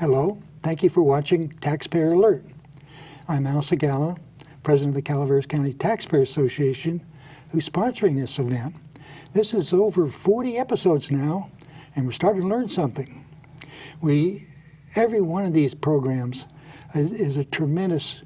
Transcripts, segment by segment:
Hello, thank you for watching Taxpayer Alert. I'm Al Segalla, President of the Calaveras County Taxpayer Association, who's sponsoring this event. This is over 40 episodes now, and we're starting to learn something. Every one of these programs is a tremendous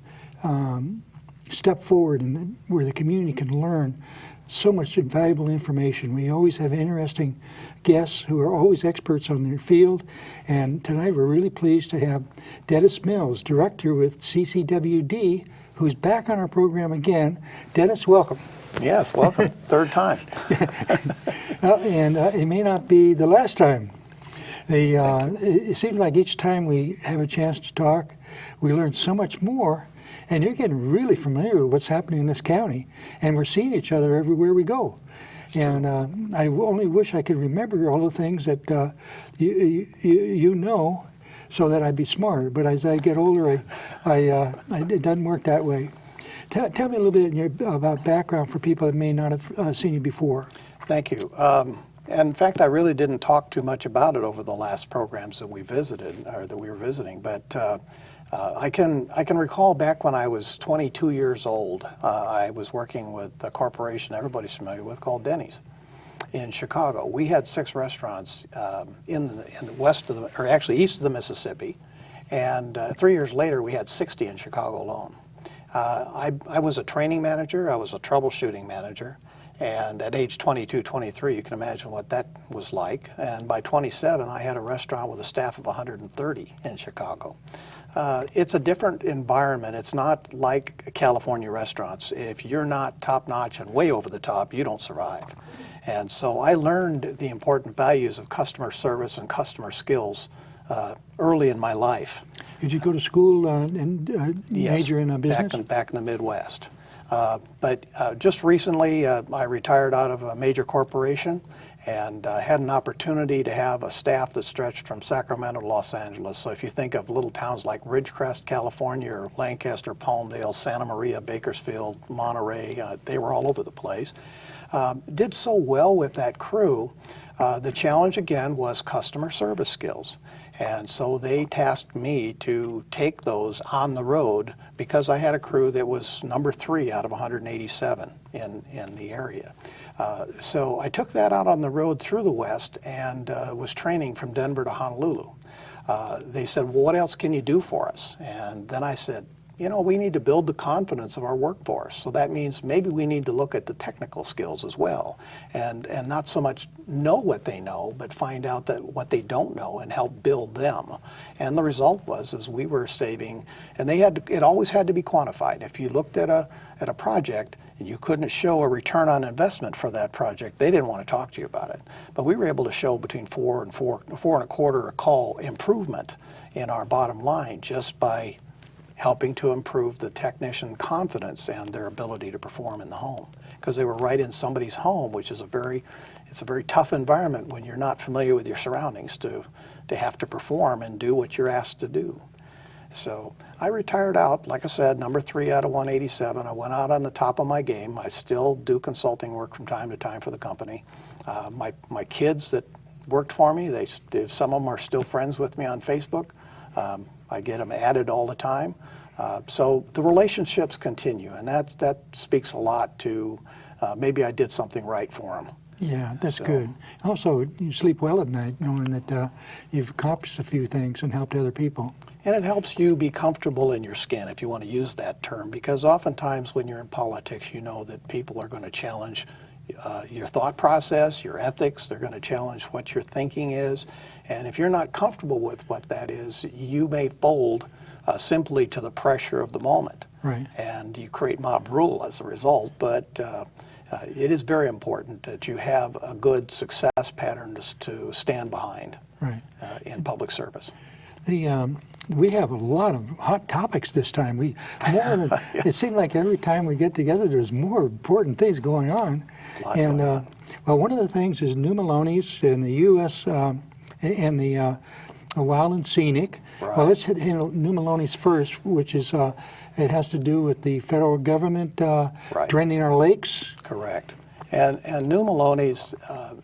step forward where the community can learn so much valuable information. We always have interesting guests who are always experts on their field, and tonight we're really pleased to have Dennis Mills, Director with CCWD, who's back on our program again. Dennis, welcome. Yes, welcome. Third time. And it may not be the last time. It seems like each time we have a chance to talk, we learn so much more. And you're getting really familiar with what's happening in this county, and we're seeing each other everywhere we go. And I only wish I could remember all the things that you know, so that I'd be smarter. But as I get older, it doesn't work that way. Tell me a little bit about background for people that may not have seen you before. Thank you. In fact, I really didn't talk too much about it over the last programs that we visited, or that we were visiting, but I can recall back when I was 22 years old. I was working with a corporation everybody's familiar with called Denny's in Chicago. We had 6 restaurants in the west of or actually east of the Mississippi, and 3 years later we had 60 in Chicago alone. I was a training manager. I was a troubleshooting manager. And at age 22, 23, you can imagine what that was like. And by 27, I had a restaurant with a staff of 130 in Chicago. It's a different environment. It's not like California restaurants. If you're not top-notch and way over the top, you don't survive. And so I learned the important values of customer service and customer skills early in my life. Did you go to school and major in business? Back in the Midwest. But just recently, I retired out of a major corporation and had an opportunity to have a staff that stretched from Sacramento to Los Angeles. So if you think of little towns like Ridgecrest, California, or Lancaster, Palmdale, Santa Maria, Bakersfield, Monterey, they were all over the place. Did so well with that crew. The challenge again was customer service skills. And so they tasked me to take those on the road because I had a crew that was number 3 out of 187 in the area. So I took that out on the road through the West and was training from Denver to Honolulu. They said, well, what else can you do for us? And then I said, you know, we need to build the confidence of our workforce. So that means maybe we need to look at the technical skills as well, and not so much know what they know, but find out that what they don't know and help build them. And the result was we were saving, and it always had to be quantified. If you looked at a project and you couldn't show a return on investment for that project, they didn't want to talk to you about it. But we were able to show between 4 and 4.25 a call improvement in our bottom line just by helping to improve the technician confidence and their ability to perform in the home, because they were right in somebody's home, which is it's a very tough environment when you're not familiar with your surroundings to have to perform and do what you're asked to do. So I retired out, like I said, number 3 out of 187. I went out on the top of my game. I still do consulting work from time to time for the company. My kids that worked for me, some of them are still friends with me on Facebook. I get them added all the time. So the relationships continue, and that speaks a lot to maybe I did something right for them. Yeah, that's good. Also, you sleep well at night knowing that you've accomplished a few things and helped other people. And it helps you be comfortable in your skin, if you want to use that term, because oftentimes when you're in politics, you know that people are going to challenge your thought process, your ethics. They're going to challenge what your thinking is. And if you're not comfortable with what that is, you may fold simply to the pressure of the moment. Right. And you create mob rule as a result. But it is very important that you have a good success pattern to stand behind. Right. In public service. We have a lot of hot topics this time. Yes. It seems like every time we get together, there's more important things going on. And well, one of the things is New Maloney's in the U.S. And the Wild and Scenic. Right. Well, let's handle New Maloney's first, which is it has to do with the federal government Right. draining our lakes. Correct. And New Maloney's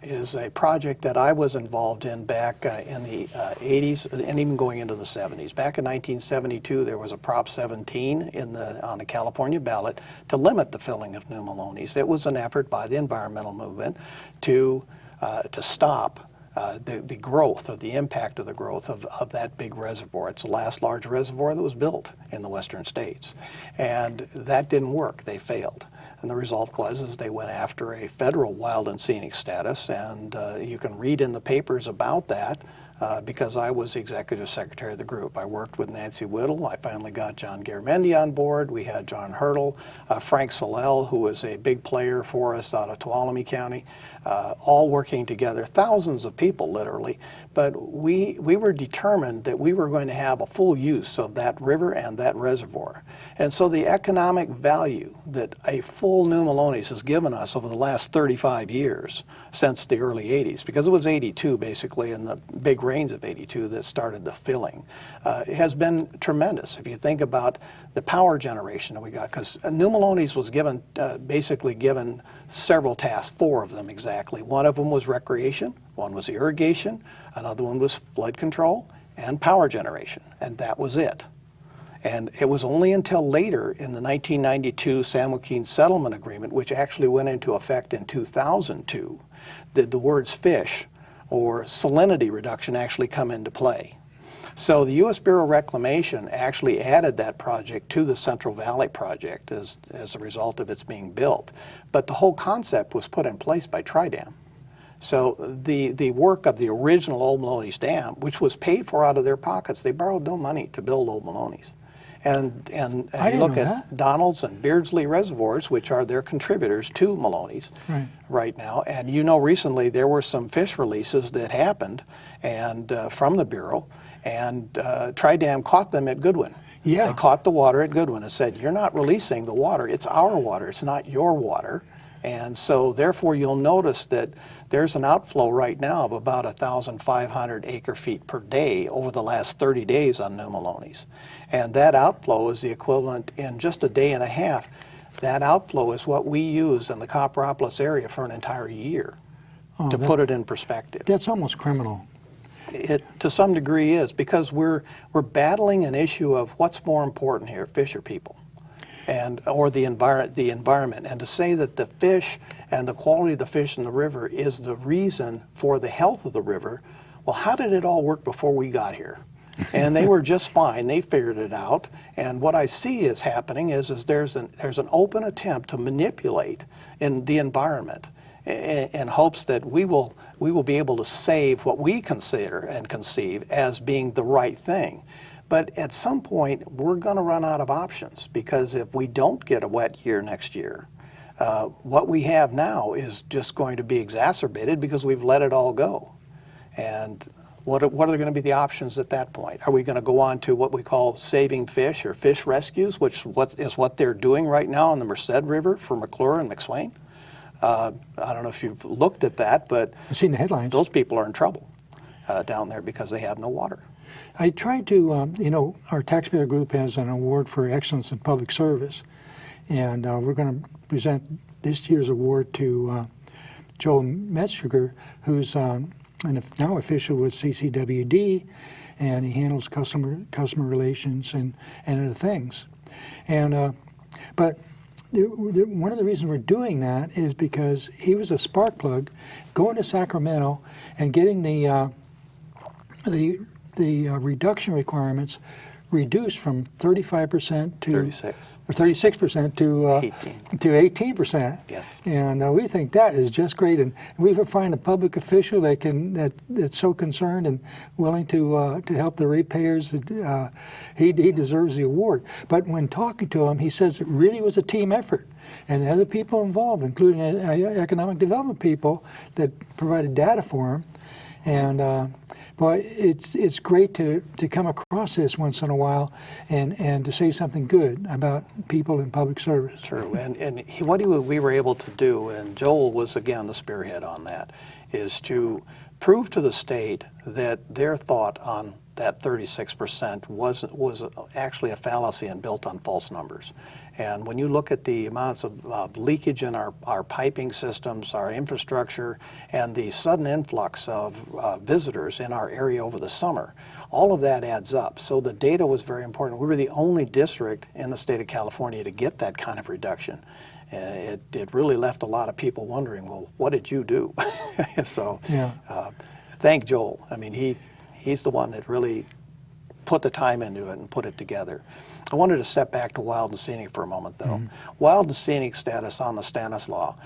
is a project that I was involved in back in the 80s and even going into the 70s. Back in 1972, there was a Prop 17 on the California ballot to limit the filling of New Maloney's. It was an effort by the environmental movement to stop the growth or the impact of the growth of that big reservoir. It's the last large reservoir that was built in the western states. And that didn't work. They failed. And the result was they went after a federal wild and scenic status, and you can read in the papers about that because I was the executive secretary of the group. I worked with Nancy Whittle. I finally got John Garamendi on board. We had John Hurdle, Frank Solel, who was a big player for us out of Tuolumne County, all working together, thousands of people literally. But we were determined that we were going to have a full use of that river and that reservoir. And so the economic value that a full New Maloney's has given us over the last 35 years since the early 80s, because it was 82 basically, and the big rains of 82 that started the filling, has been tremendous. If you think about the power generation that we got, because New Maloney's was given, basically given several tasks, 4 of them exactly. One of them was recreation, one was irrigation, another one was flood control, and power generation, and that was it. And it was only until later in the 1992 San Joaquin Settlement Agreement, which actually went into effect in 2002, did the words fish or salinity reduction actually come into play. So the U.S. Bureau of Reclamation actually added that project to the Central Valley Project as a result of its being built. But the whole concept was put in place by Tridam. So the work of the original Old Maloney's Dam, which was paid for out of their pockets, they borrowed no money to build Old Maloney's. And you look at Donalds and Beardsley reservoirs, which are their contributors to Maloney's right now. And you know, recently there were some fish releases that happened and from the Bureau, and Tridam caught them at Goodwin. Yeah. They caught the water at Goodwin and said, you're not releasing the water, it's our water, it's not your water. And so therefore you'll notice that there's an outflow right now of about 1,500 acre-feet per day over the last 30 days on New Maloney's. And that outflow is the equivalent in just a day and a half. That outflow is what we use in the Copperopolis area for an entire year, to put it in perspective. That's almost criminal. It, to some degree, is, because we're battling an issue of what's more important here, fish or people, or the environment. And to say that the fish and the quality of the fish in the river is the reason for the health of the river, well, how did it all work before we got here? And they were just fine. They figured it out. And what I see is happening is there's an open attempt to manipulate in the environment in hopes that we will be able to save what we consider and conceive as being the right thing. But at some point, we're going to run out of options, because if we don't get a wet year next year, what we have now is just going to be exacerbated because we've let it all go. And what are going to be the options at that point? Are we going to go on to what we call saving fish or fish rescues, which is what they're doing right now on the Merced River for McClure and McSwain? I don't know if you've looked at that, but I've seen the headlines. Those people are in trouble down there because they have no water. I tried to, you know, our taxpayer group has an award for excellence in public service, and we're going to present this year's award to Joel Metzger, who's now official with CCWD, and he handles customer relations and other things. And but one of the reasons we're doing that is because he was a spark plug going to Sacramento and getting the reduction requirements reduced from 35% to 36% to 18%. Yes. And we think that is just great. And we find a public official that's so concerned and willing to help the ratepayers. He deserves the award. But when talking to him, he says it really was a team effort, and other people involved, including economic development people that provided data for him. And but it's great to come across this once in a while and to say something good about people in public service. True, and what we were able to do, and Joel was again the spearhead on that, is to prove to the state that their thought on that 36% was actually a fallacy and built on false numbers. And when you look at the amounts of leakage in our piping systems, our infrastructure, and the sudden influx of visitors in our area over the summer, all of that adds up. So the data was very important. We were the only district in the state of California to get that kind of reduction. It really left a lot of people wondering, well, what did you do? So Yeah. Thank Joel. I mean, he's the one that really put the time into it and put it together. I wanted to step back to wild and scenic for a moment, though. Wild and scenic status on the Stanislaus,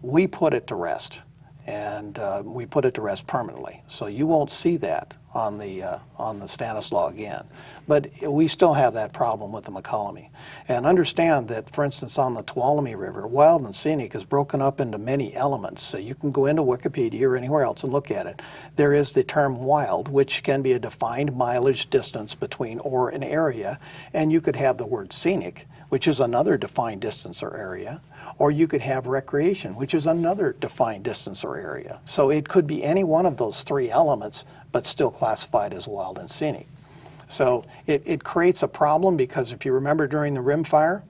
we put it to rest, and we put it to rest permanently. So you won't see that on the Stanislaus again. But we still have that problem with the McCollum. And understand that, for instance, on the Tuolumne River, wild and scenic is broken up into many elements. So you can go into Wikipedia or anywhere else and look at it. There is the term wild, which can be a defined mileage distance between or an area, and you could have the word scenic, which is another defined distance or area, or you could have recreation, which is another defined distance or area. So it could be any one of those three elements, but still classified as wild and scenic. So it creates a problem because if you remember during the rim fire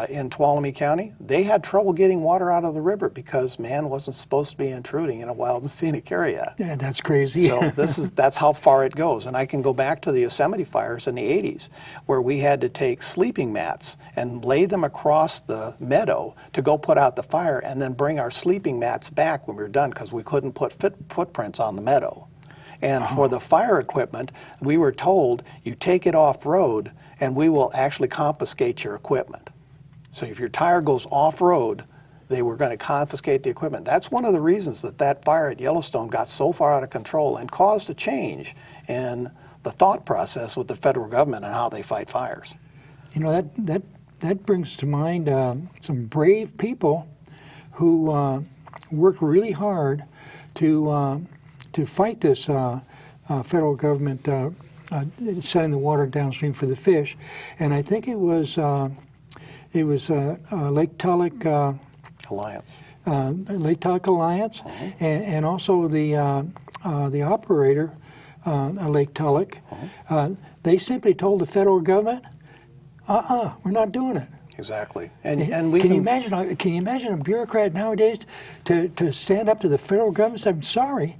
in Tuolumne County, they had trouble getting water out of the river because man wasn't supposed to be intruding in a wild and scenic area. Yeah, that's crazy. So that's how far it goes. And I can go back to the Yosemite fires in the 80s where we had to take sleeping mats and lay them across the meadow to go put out the fire and then bring our sleeping mats back when we were done because we couldn't put footprints on the meadow. And for the fire equipment, we were told, you take it off-road and we will actually confiscate your equipment. So if your tire goes off-road, they were going to confiscate the equipment. That's one of the reasons that fire at Yellowstone got so far out of control and caused a change in the thought process with the federal government and how they fight fires. You know, that brings to mind some brave people who worked really hard to fight this federal government setting the water downstream for the fish, and I think it was Lake Tulloch Alliance. Lake Tulloch Alliance, and also the operator, Lake Tulloch. They simply told the federal government, we're not doing it. Exactly. And we can you imagine a bureaucrat nowadays to stand up to the federal government and say, I'm sorry,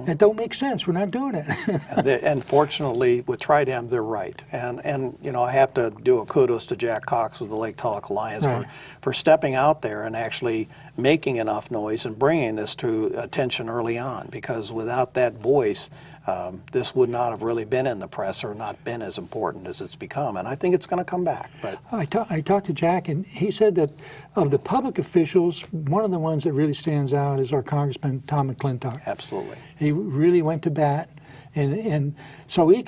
it don't make sense, we're not doing it. And fortunately, with Tridem, they're right. And you know, I have to do a kudos to Jack Cox with the Lake Tulloch Alliance for stepping out there and actually making enough noise and bringing this to attention early on, because without that voice, this would not have really been in the press or not been as important as it's become. And I think it's going to come back. But I talked to Jack, and he said that of the public officials, one of the ones that really stands out is our Congressman Tom McClintock. Absolutely. He really went to bat, and so he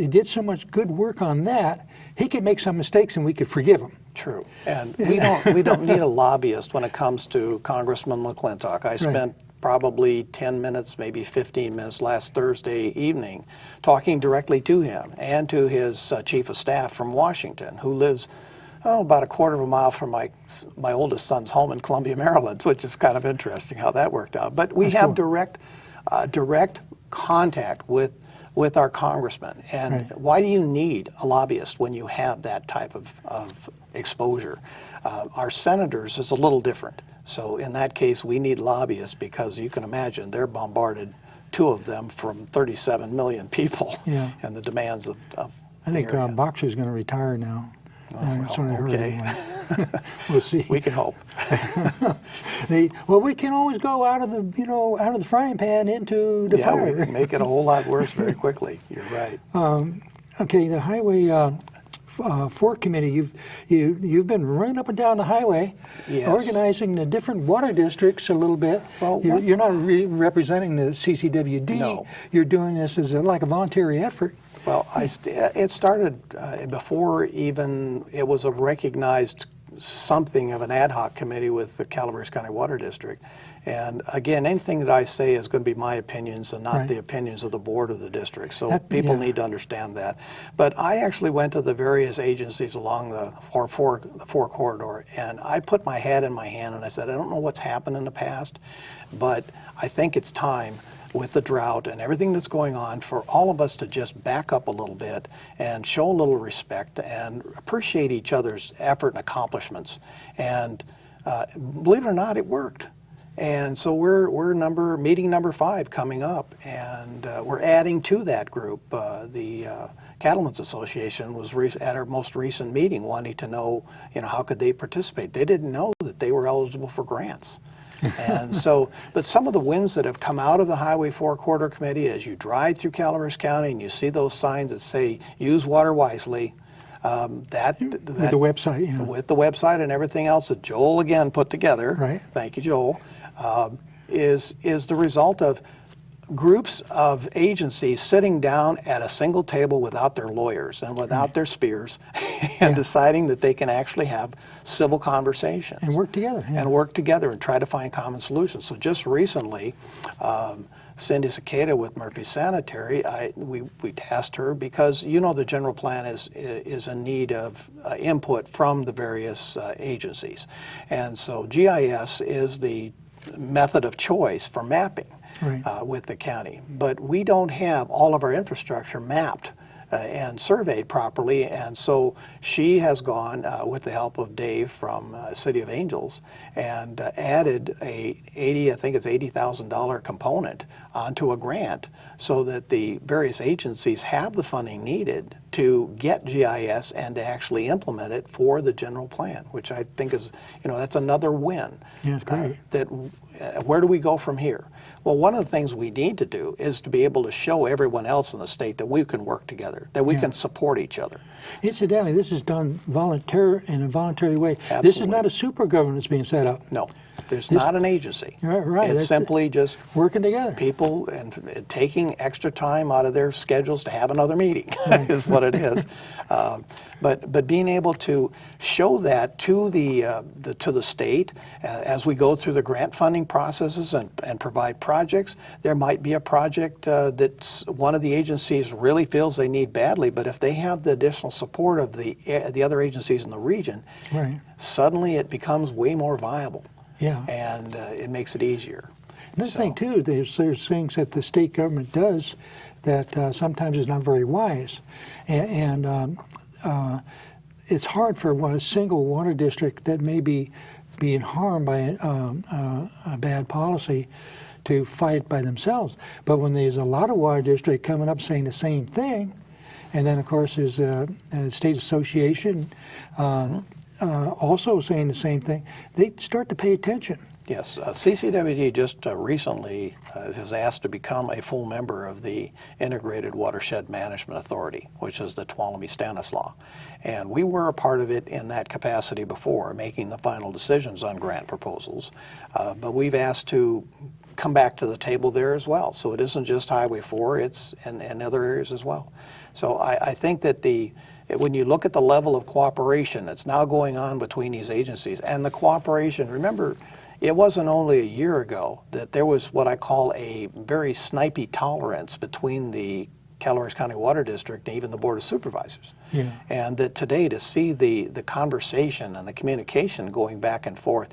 did so much good work on that, he could make some mistakes and we could forgive him. True. And we don't need a lobbyist when it comes to Congressman McClintock. I spent probably 10 minutes, maybe 15 minutes last Thursday evening talking directly to him and to his chief of staff from Washington, who lives about a quarter of a mile from my oldest son's home in Columbia, Maryland, which is kind of interesting how that worked out. But we have direct contact with our congressman. And why do you need a lobbyist when you have that type of exposure? Our senators is a little different. So in that case, we need lobbyists because you can imagine they're bombarded, two of them from 37 million people, and the demands of I think Boxer's going to retire now. That's what I heard anyway. We'll see. We can hope. Well, we can always go out of the frying pan into the fire. We can make it a whole lot worse very quickly. You're right. Okay, the Highway 4 Committee, you've been running up and down the highway, organizing the different water districts a little bit. Well, you're not representing the CCWD. No. You're doing this as like a voluntary effort. Well, it started before even it was a recognized something of an ad hoc committee with the Calaveras County Water District. And again, anything that I say is going to be my opinions and not the opinions of the board of the district. So people need to understand that. But I actually went to the various agencies along the 4 corridor, and I put my head in my hand and I said, I don't know what's happened in the past, but I think it's time with the drought and everything that's going on, for all of us to just back up a little bit and show a little respect and appreciate each other's effort and accomplishments. And believe it or not, it worked. And so we're meeting number 5 coming up, and we're adding to that group. The Cattlemen's Association was at our most recent meeting, wanting to know, how could they participate. They didn't know that they were eligible for grants. And so, but some of the wins that have come out of the Highway 4 Corridor Committee, as you drive through Calaveras County and you see those signs that say "Use water wisely," with the website, yeah. with the website and everything else that Joel again put together. Right. Thank you, Joel. Is the result of groups of agencies sitting down at a single table without their lawyers and without their spears and deciding that they can actually have civil conversations. And work together. Yeah. And work together and try to find common solutions. So just recently, Cindy Segalla with Murphy Sanitary, we tasked her because the general plan is in need of input from the various agencies. And so GIS is the method of choice for mapping. Right. With the county. But we don't have all of our infrastructure mapped and surveyed properly, and so she has gone with the help of Dave from City of Angels and added I think it's $80,000 component onto a grant so that the various agencies have the funding needed to get GIS and to actually implement it for the general plan, which I think is, that's another win. Yeah, it's great. Where do we go from here? Well, one of the things we need to do is to be able to show everyone else in the state that we can work together, that we can support each other. Incidentally, this is done in a voluntary way. Absolutely. This is not a super government that's being set up. No, there's not an agency. Right. It's simply just working together. People and taking extra time out of their schedules to have another meeting is what it is. But being able to show that to the state as we go through the grant funding processes and provide projects. There might be a project that one of the agencies really feels they need badly, but if they have the additional support of the other agencies in the region, right, suddenly it becomes way more viable. Yeah. And it makes it easier. Another thing too, there's things that the state government does that sometimes is not very wise, and it's hard for a single water district that may be being harmed by a bad policy to fight by themselves. But when there's a lot of water districts coming up saying the same thing, and then of course there's a state association also saying the same thing, they start to pay attention. Yes, CCWD just recently has asked to become a full member of the Integrated Watershed Management Authority, which is the Tuolumne-Stanislaus. And we were a part of it in that capacity before, making the final decisions on grant proposals. But we've asked to come back to the table there as well. So it isn't just Highway 4, it's in other areas as well. So I think that when you look at the level of cooperation that's now going on between these agencies, and the cooperation, remember, it wasn't only a year ago that there was what I call a very snipey tolerance between the Calaveras County Water District and even the Board of Supervisors. Yeah. And that today to see the conversation and the communication going back and forth,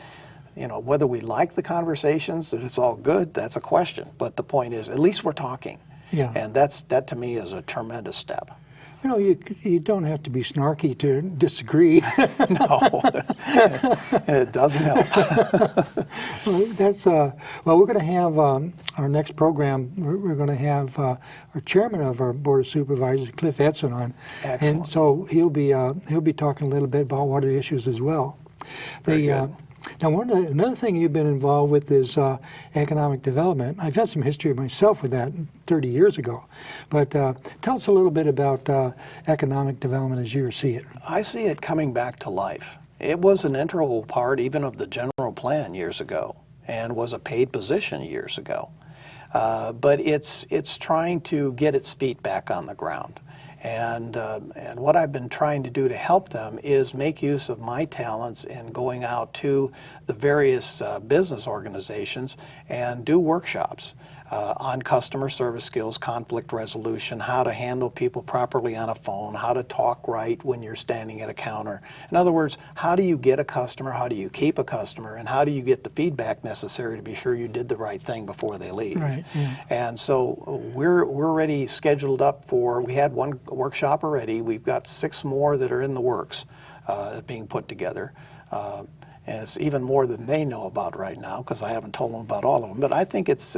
whether we like the conversations, that it's all good, that's a question. But the point is, at least we're talking. Yeah. And that to me is a tremendous step. You don't have to be snarky to disagree. No, it doesn't help. We're going to have our next program. We're going to have our chairman of our Board of Supervisors, Cliff Edson, on. Excellent. And so he'll be talking a little bit about water issues as well. Very good. Now, another thing you've been involved with is economic development. I've had some history myself with that 30 years ago. But tell us a little bit about economic development as you see it. I see it coming back to life. It was an integral part even of the general plan years ago and was a paid position years ago. But it's trying to get its feet back on the ground. And what I've been trying to do to help them is make use of my talents in going out to the various business organizations and do workshops. on customer service skills, conflict resolution, how to handle people properly on a phone, how to talk right when you're standing at a counter. In other words, how do you get a customer, how do you keep a customer, and how do you get the feedback necessary to be sure you did the right thing before they leave. Right, yeah. And so we're already scheduled up for, we had one workshop already, we've got 6 more that are in the works being put together. And it's even more than they know about right now because I haven't told them about all of them. But I think it's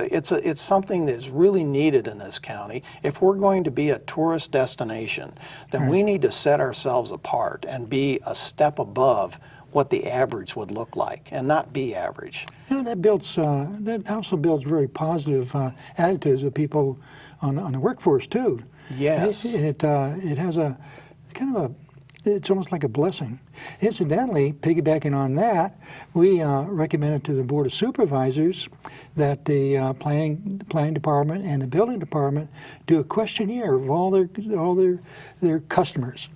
something that's really needed in this county. If we're going to be a tourist destination, then we need to set ourselves apart and be a step above what the average would look like and not be average. You know, that also builds very positive attitudes of people on the workforce too. Yes. It has a kind of it's almost like a blessing. Incidentally, piggybacking on that, we recommended to the Board of Supervisors that the planning department and the building department do a questionnaire of all their customers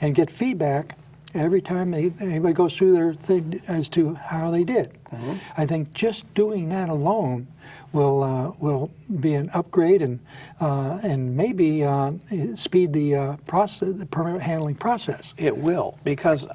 and get feedback every time anybody goes through their thing as to how they did. I think just doing that alone will be an upgrade and maybe speed the permit handling process. It will, because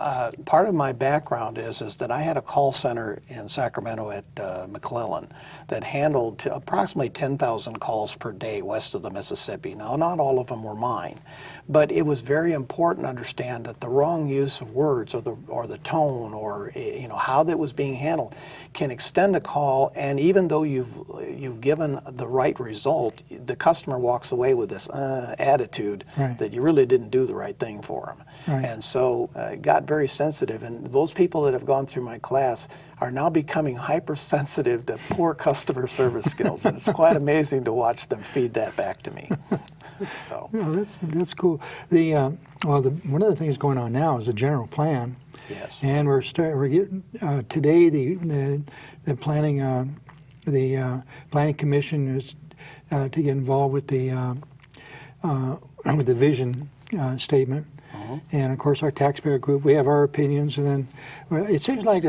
part of my background is that I had a call center in Sacramento at McClellan that handled approximately 10,000 calls per day west of the Mississippi. Now, not all of them were mine, but it was very important to understand that the wrong use of words or the tone or how that was being handled can extend a call, and even though you've given the right result, the customer walks away with this attitude that you really didn't do the right thing for them. Right. And so it got very sensitive, and those people that have gone through my class are now becoming hypersensitive to poor customer service skills, and it's quite amazing to watch them feed that back to me. So. Yeah, that's cool. One of the things going on now is the general plan. Yes. And we're getting today the planning commission is to get involved with the vision statement. And of course our taxpayer group, we have our opinions, and then it seems like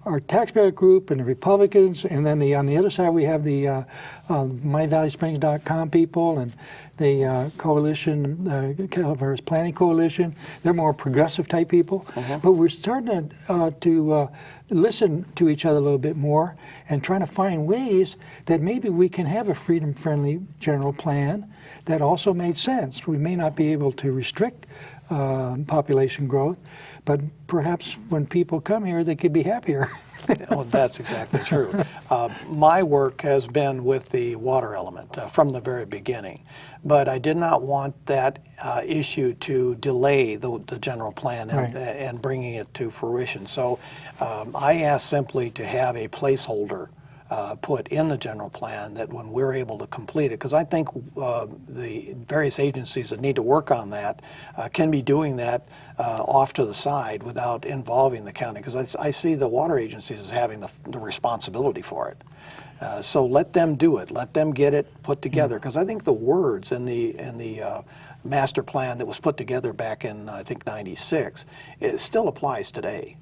our taxpayer group and the Republicans, and then on the other side we have the MyValleySprings.com people and the coalition, Calaveras Planning Coalition. They're more progressive type people, but we're starting to listen to each other a little bit more and trying to find ways that maybe we can have a freedom-friendly general plan that also made sense. We may not be able to restrict population growth, but perhaps when people come here, they could be happier. Oh, that's exactly true. My work has been with the water element from the very beginning, but I did not want that issue to delay the general plan and bringing it to fruition. So I asked simply to have a placeholder put in the general plan that when we're able to complete it, because I think the various agencies that need to work on that can be doing that off to the side without involving the county, because I see the water agencies as having the responsibility for it. So let them do it. Let them get it put together, because I think the words in the master plan that was put together back in, I think, '96, it still applies today.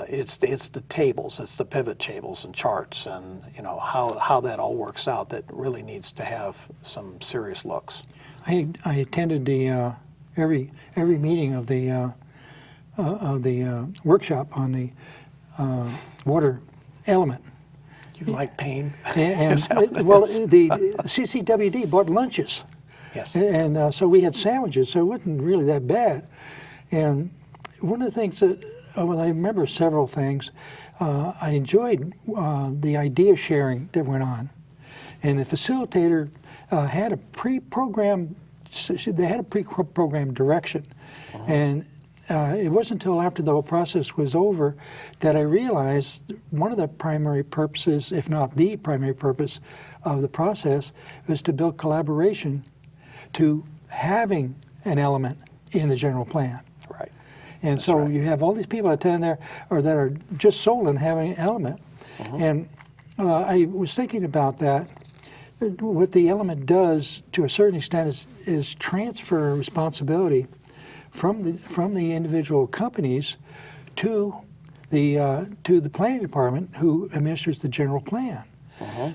It's the tables, it's the pivot tables and charts, and how that all works out that really needs to have some serious looks. I attended the every meeting of the workshop on the water element. You like pain? And the CCWD bought lunches. Yes. And so we had sandwiches, so it wasn't really that bad. And one of the things that I remember several things. I enjoyed the idea sharing that went on, and the facilitator had a pre-programmed. They had a pre-programmed direction, and it wasn't until after the whole process was over that I realized one of the primary purposes, if not the primary purpose, of the process was to build collaboration to having an element in the general plan. Right. And That's so right. you have all these people attend there, or that are just sold on having an element. And I was thinking about that. What the element does, to a certain extent, is transfer responsibility from the individual companies to the planning department, who administers the general plan.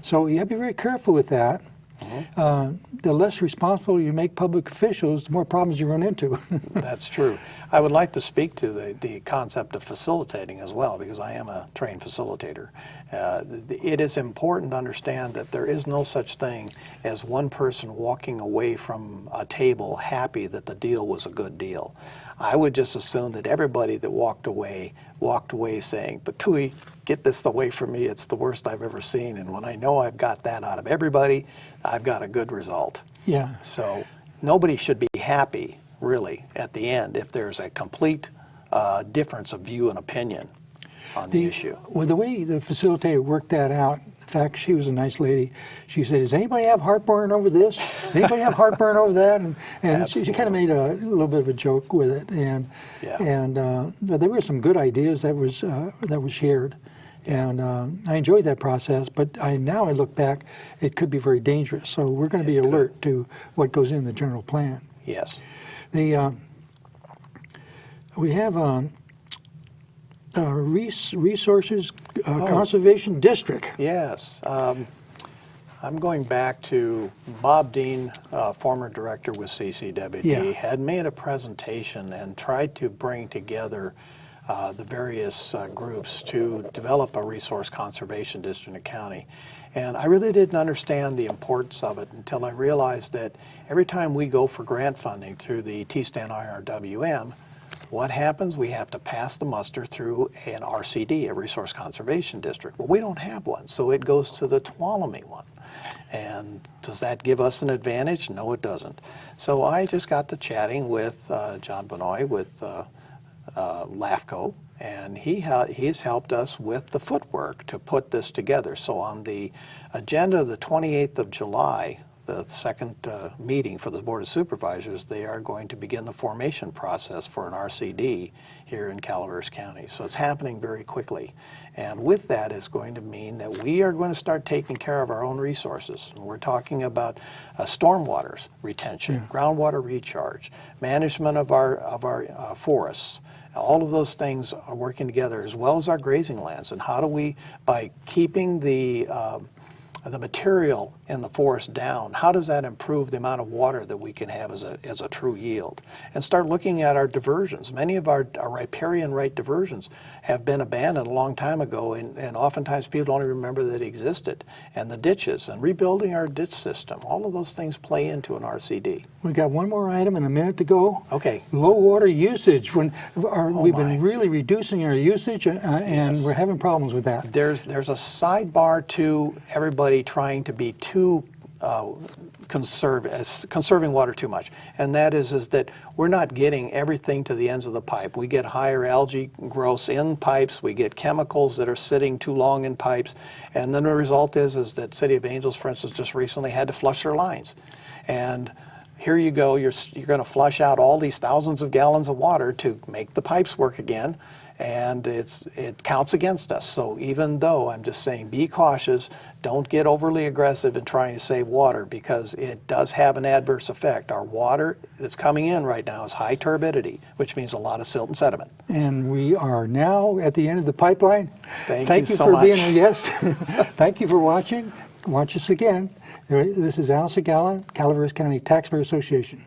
So you have to be very careful with that. The less responsible you make public officials, the more problems you run into. That's true. I would like to speak to the concept of facilitating as well, because I am a trained facilitator. It is important to understand that there is no such thing as one person walking away from a table happy that the deal was a good deal. I would just assume that everybody that walked away saying, "Patui, get this away from me, it's the worst I've ever seen, and when I know I've got that out of everybody, I've got a good result." Yeah. So nobody should be happy, really, at the end if there's a complete difference of view and opinion on the issue. Well, the way the facilitator worked that out, in fact, she was a nice lady. She said, "Does anybody have heartburn over this? Anybody have heartburn over that?" And she kind of made a little bit of a joke with it. But there were some good ideas that was shared. And I enjoyed that process, but now I look back, it could be very dangerous. So we're going to be alert to what goes in the general plan. Yes. We have resources conservation district. Yes. I'm going back to Bob Dean, former director with CCWD, had made a presentation and tried to bring together the various groups to develop a resource conservation district in the county. And I really didn't understand the importance of it until I realized that every time we go for grant funding through the TSTAN IRWM, what happens? We have to pass the muster through an RCD, a resource conservation district. Well, we don't have one, so it goes to the Tuolumne one. And does that give us an advantage? No, it doesn't. So I just got to chatting with John Benoit with LAFCO, and he's helped us with the footwork to put this together. So on the agenda of the 28th of July, the second meeting for the Board of Supervisors, they are going to begin the formation process for an RCD here in Calaveras County. So it's happening very quickly. And with that is going to mean that we are going to start taking care of our own resources. And we're talking about stormwater retention, groundwater recharge, management of our forests. All of those things are working together, as well as our grazing lands. And how do we, by keeping the material in the forest down, how does that improve the amount of water that we can have as a true yield? And start looking at our diversions. Many of our riparian right diversions have been abandoned a long time ago, and oftentimes people don't even remember that it existed. And the ditches, and rebuilding our ditch system, all of those things play into an RCD. We've got one more item and a minute to go. Okay. Low water usage. We've been really reducing our usage, and we're having problems with that. There's a sidebar to everybody trying to be too conserving water too much, and that is that we're not getting everything to the ends of the pipe. We get higher algae growths in pipes, we get chemicals that are sitting too long in pipes, and then the result is that City of Angels, for instance, just recently had to flush their lines. And here you go, you're going to flush out all these thousands of gallons of water to make the pipes work again, and it counts against us. So even though I'm just saying be cautious, don't get overly aggressive in trying to save water, because it does have an adverse effect. Our water that's coming in right now is high turbidity, which means a lot of silt and sediment. And we are now at the end of the pipeline. Thank you so for much. being a guest. Thank you for watching. Watch us again. This is Al Segalla, Calaveras County Taxpayer Association.